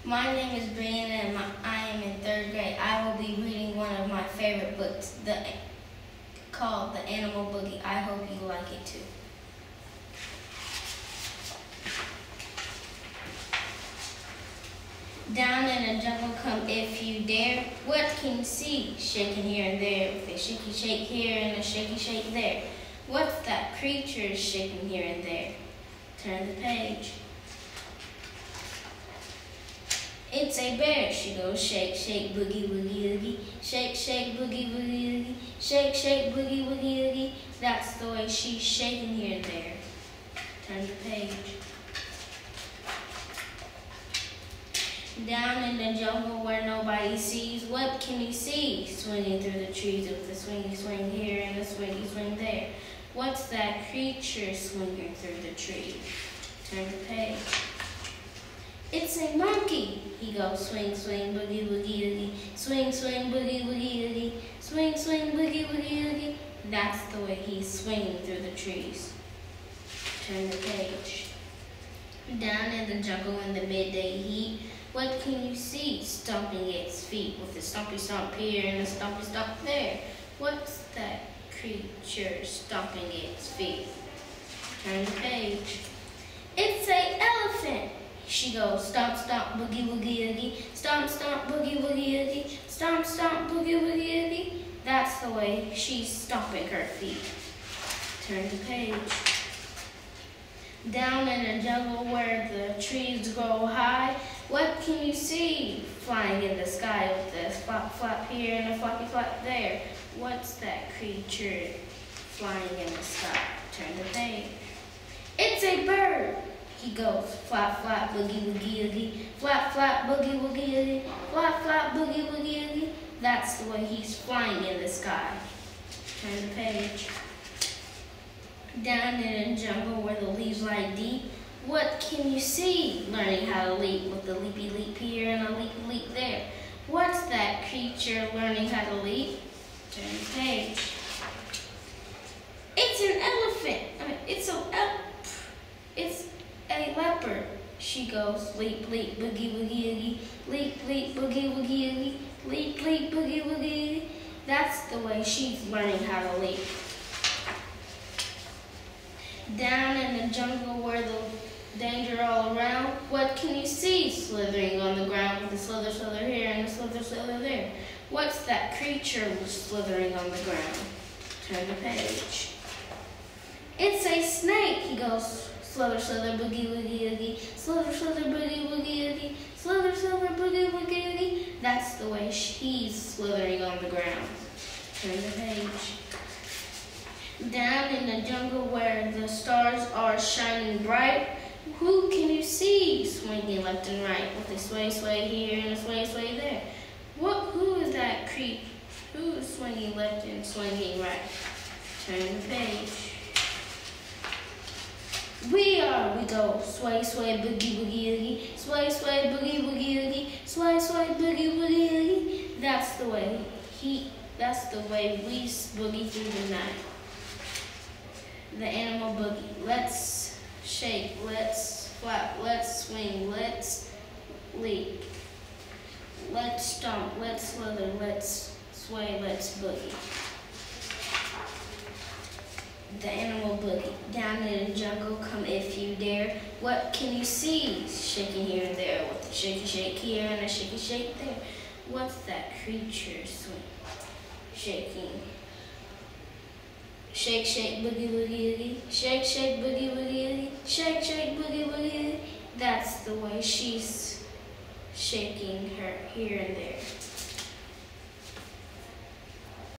My name is Breanna and I am in 3rd grade. I will be reading one of my favorite books called The Animal Boogie. I hope you like it too. Down in the jungle come if you dare. What can you see? Shaking here and there with a shaky shake here and a shaky shake there. What's that creature shaking here and there? Turn the page. It's a bear. She goes shake, shake, boogie, woogie, oogie. Shake, shake, boogie, woogie, oogie. Shake, shake, boogie, woogie, oogie. That's the way she's shaking here and there. Turn the page. Down in the jungle where nobody sees, what can you see? Swinging through the trees with a swingy swing here and a swingy swing there. What's that creature swinging through the tree? Turn the page. It's a monkey. He goes swing, swing, boogie, woogie, oogie. Swing, swing, boogie, woogie, oogie. Swing, swing, boogie, woogie, oogie. That's the way he's swinging through the trees. Turn the page. Down in the jungle in the midday heat, what can you see? Stomping its feet with a stompy stomp here and a stompy stomp there. What's that creature stomping its feet? Turn the page. It's an elephant. She goes stomp, stomp, boogie, woogie, oogie. Stomp, stomp, boogie, woogie, oogie. Stomp, stomp, boogie, woogie, oogie. That's the way she's stomping her feet. Turn the page. Down in the jungle where the trees grow high, what can you see? Flying in the sky with a flop, flop here and a floppy, flop there. What's that creature flying in the sky? Turn the page. It's a bird. He goes flap, flap, boogie, woogie, oogie. Flap, flap, boogie, woogie, oogie. Flap, flap, boogie, woogie, oogie. That's the way he's flying in the sky. Turn the page. Down in the jungle where the leaves lie deep, what can you see? Learning how to leap with a leapy leap here and a leapy leap there. What's that creature learning how to leap? Turn the page. It's an elephant. It's a leopard. She goes leap, leap, boogie, woogie, oogie. Leap, leap, boogie, woogie, oogie. Leap, leap, boogie, woogie, oogie. That's the way she's learning how to leap. Down in the jungle where the danger all around, what can you see? Slithering on the ground with a slither, slither here and a slither, slither there. What's that creature slithering on the ground? Turn the page. It's a snake. He goes slither, slither, boogie, woogie, oogie. Slither, slither, boogie, woogie, oogie. Slither, slither, boogie, woogie, oogie. That's the way he's slithering on the ground. Turn the page. Down in the jungle where the stars are shining bright, who can you see? Swinging left and right with a sway, sway here and a sway, sway there. Who is that creep? Who is swinging left and swinging right? Turn the page. We go sway, sway, boogie, boogie, oogie. Sway, sway, boogie, boogie, oogie. Sway, sway, boogie, boogie, oogie. That's the way we boogie through the night. The Animal Boogie. Let's shake, let's flap, let's swing, let's leap. Let's stomp, let's slither, let's sway, let's boogie. The Animal Boogie. Down in the jungle, come if you dare. What can you see? Shaking here and there with a shaky shake here and a shaky shake there. What's that creature swing? Shaking. Shake, shake, boogie, woogie, oogie. Shake, shake, boogie, woogie, oogie. Shake, shake, boogie, woogie, oogie. That's the way she's shaking her here and there.